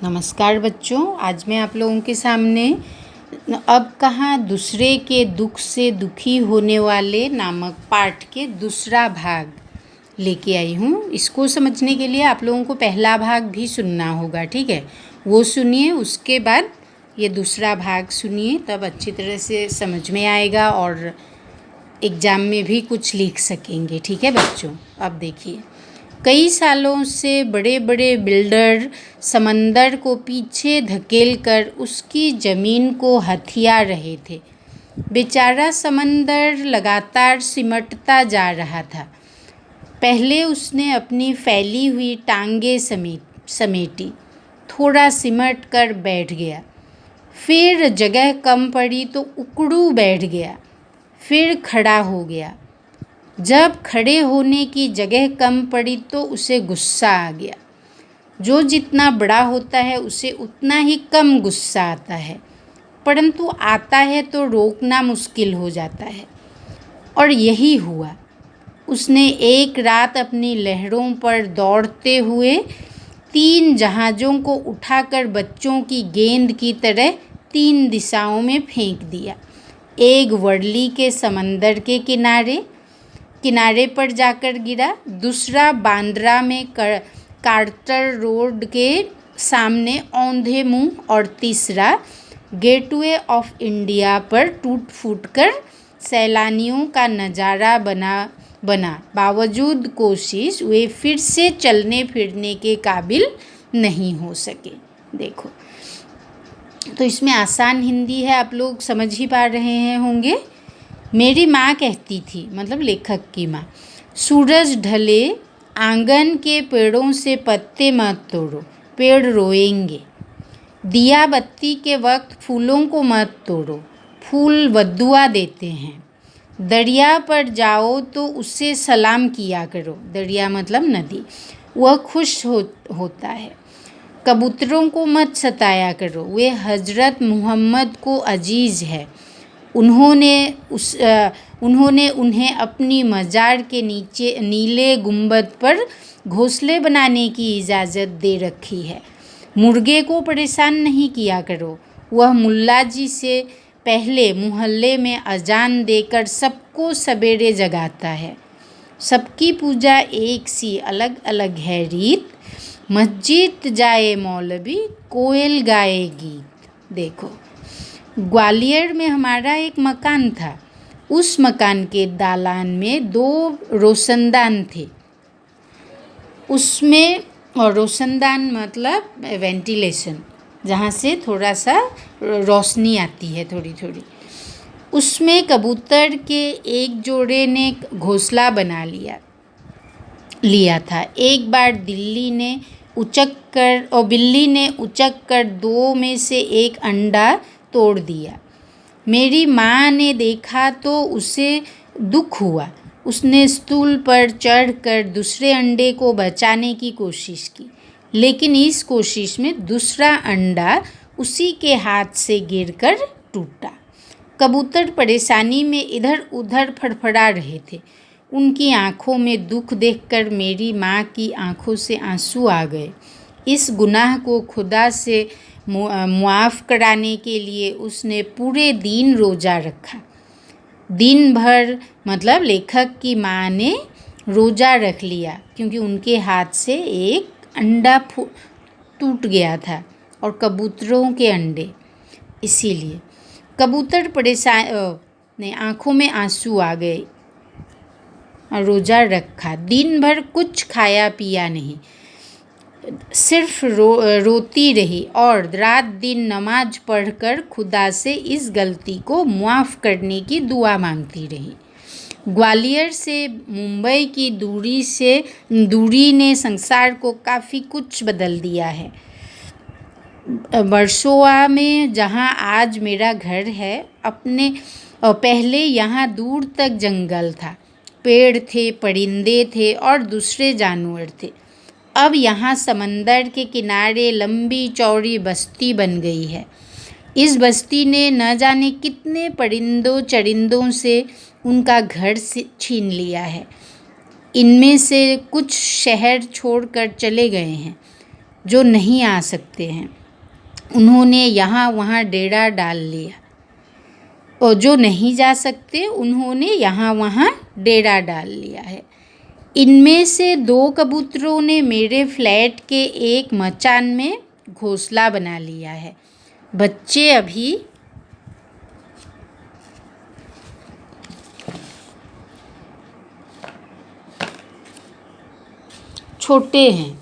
नमस्कार बच्चों, आज मैं आप लोगों के सामने अब कहाँ दूसरे के दुख से दुखी होने वाले नामक पाठ के दूसरा भाग लेके आई हूँ। इसको समझने के लिए आप लोगों को पहला भाग भी सुनना होगा, ठीक है। वो सुनिए, उसके बाद ये दूसरा भाग सुनिए, तब अच्छी तरह से समझ में आएगा और एग्ज़ाम में भी कुछ लिख सकेंगे, ठीक है बच्चों। अब देखिए, कई सालों से बड़े बड़े बिल्डर समंदर को पीछे धकेलकर उसकी ज़मीन को हथिया रहे थे। बेचारा समंदर लगातार सिमटता जा रहा था। पहले उसने अपनी फैली हुई टांगें समेटी, थोड़ा सिमट कर बैठ गया। फिर जगह कम पड़ी तो उकड़ू बैठ गया। फिर खड़ा हो गया। जब खड़े होने की जगह कम पड़ी तो उसे गुस्सा आ गया। जो जितना बड़ा होता है उसे उतना ही कम गुस्सा आता है, परंतु आता है तो रोकना मुश्किल हो जाता है। और यही हुआ। उसने एक रात अपनी लहरों पर दौड़ते हुए 3 जहाज़ों को उठाकर बच्चों की गेंद की तरह 3 दिशाओं में फेंक दिया। एक वर्ली के समंदर के किनारे पर जाकर गिरा, दूसरा बांद्रा में कार्टर रोड के सामने औंधे मुंह, और तीसरा गेटवे ऑफ इंडिया पर टूट फूट कर सैलानियों का नज़ारा बना। बावजूद कोशिश वे फिर से चलने फिरने के काबिल नहीं हो सके। देखो, तो इसमें आसान हिंदी है, आप लोग समझ ही पा रहे हैं होंगे। मेरी माँ कहती थी, मतलब लेखक की माँ, सूरज ढले आंगन के पेड़ों से पत्ते मत तोड़ो, पेड़ रोएंगे। दिया बत्ती के वक्त फूलों को मत तोड़ो, फूल बद्दुआ देते हैं। दरिया पर जाओ तो उससे सलाम किया करो, दरिया मतलब नदी, वह खुश होता है। कबूतरों को मत सताया करो, वे हजरत मोहम्मद को अजीज़ है। उन्होंने उन्हें अपनी मज़ार के नीचे नीले गुंबद पर घोंसले बनाने की इजाज़त दे रखी है। मुर्गे को परेशान नहीं किया करो, वह मुल्ला जी से पहले मोहल्ले में अजान देकर सबको सवेरे जगाता है। सबकी पूजा एक सी अलग अलग है रीत, मस्जिद जाए मौलवी, कोयल गाए गीत। देखो, ग्वालियर में हमारा एक मकान था। उस मकान के दालान में 2 रोशनदान थे। उसमें, और रोशनदान मतलब वेंटिलेशन, जहाँ से थोड़ा सा रोशनी आती है थोड़ी थोड़ी। उसमें कबूतर के एक जोड़े ने घोंसला बना लिया था। एक बार बिल्ली ने उचक कर 2 में से एक अंडा तोड़ दिया। मेरी माँ ने देखा तो उसे दुख हुआ। उसने स्टूल पर चढ़कर दूसरे अंडे को बचाने की कोशिश की, लेकिन इस कोशिश में दूसरा अंडा उसी के हाथ से गिरकर टूटा। कबूतर परेशानी में इधर उधर फड़फड़ा रहे थे। उनकी आंखों में दुख देखकर मेरी माँ की आंखों से आंसू आ गए। इस गुनाह को खुदा से मुआफ़ कराने के लिए उसने पूरे दिन रोज़ा रखा। दिन भर, मतलब लेखक की माँ ने रोज़ा रख लिया, क्योंकि उनके हाथ से एक अंडा टूट गया था, और कबूतरों के अंडे, इसीलिए कबूतर परेशान ने आँखों में आंसू आ गए। रोज़ा रखा, दिन भर कुछ खाया पिया नहीं, सिर्फ रोती रही और रात दिन नमाज पढ़कर खुदा से इस गलती को मुआफ़ करने की दुआ मांगती रही। ग्वालियर से मुंबई की दूरी ने संसार को काफ़ी कुछ बदल दिया है। वर्सोवा में, जहाँ आज मेरा घर है, पहले यहाँ दूर तक जंगल था, पेड़ थे, परिंदे थे और दूसरे जानवर थे। अब यहाँ समंदर के किनारे लंबी चौड़ी बस्ती बन गई है। इस बस्ती ने न जाने कितने परिंदों चरिंदों से उनका घर छीन लिया है। इनमें से कुछ शहर छोड़कर चले गए हैं। जो नहीं आ सकते हैं, उन्होंने यहाँ वहाँ डेरा डाल लिया। और जो नहीं जा सकते उन्होंने यहाँ वहाँ डेरा डाल लिया है। इनमें से 2 कबूतरों ने मेरे फ्लैट के एक मचान में घोंसला बना लिया है। बच्चे अभी छोटे हैं,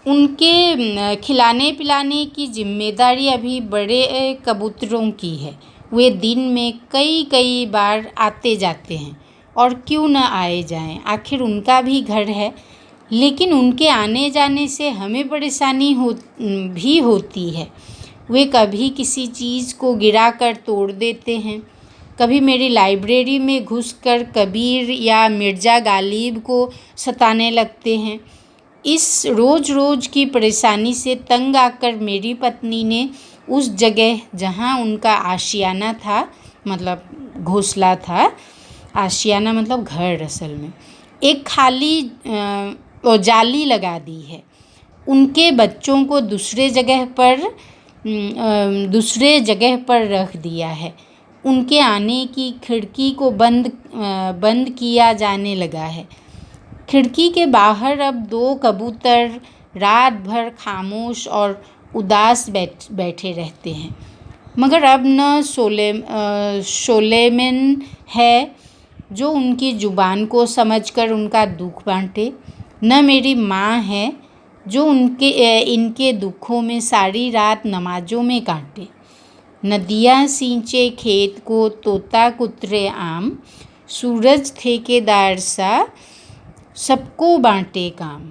उनके खिलाने पिलाने की जिम्मेदारी अभी बड़े कबूतरों की है। वे दिन में कई बार आते जाते हैं, और क्यों न आए जाएं, आखिर उनका भी घर है। लेकिन उनके आने जाने से हमें परेशानी भी होती है। वे कभी किसी चीज़ को गिरा कर तोड़ देते हैं, कभी मेरी लाइब्रेरी में घुसकर कबीर या मिर्ज़ा गालिब को सताने लगते हैं। इस रोज़ की परेशानी से तंग आकर मेरी पत्नी ने उस जगह जहाँ उनका आशियाना था, मतलब घोंसला था, आशियाना मतलब घर असल में, एक खाली जाली लगा दी है। उनके बच्चों को दूसरे जगह पर रख दिया है। उनके आने की खिड़की को बंद किया जाने लगा है। खिड़की के बाहर अब 2 कबूतर रात भर खामोश और उदास बैठे रहते हैं। मगर अब न सोलेमन है जो उनकी ज़ुबान को समझकर उनका दुख बांटे, न मेरी माँ है जो इनके दुखों में सारी रात नमाज़ों में काटे। नदियाँ सींचे खेत को, तोता कुतरे आम, सूरज ठेकेदार सा सबको बांटे काम।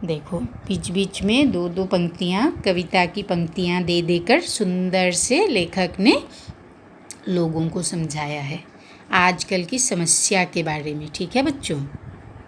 देखो बीच में 2 पंक्तियाँ, कविता की पंक्तियाँ दे देकर सुंदर से लेखक ने लोगों को समझाया है आजकल की समस्या के बारे में। ठीक है बच्चों।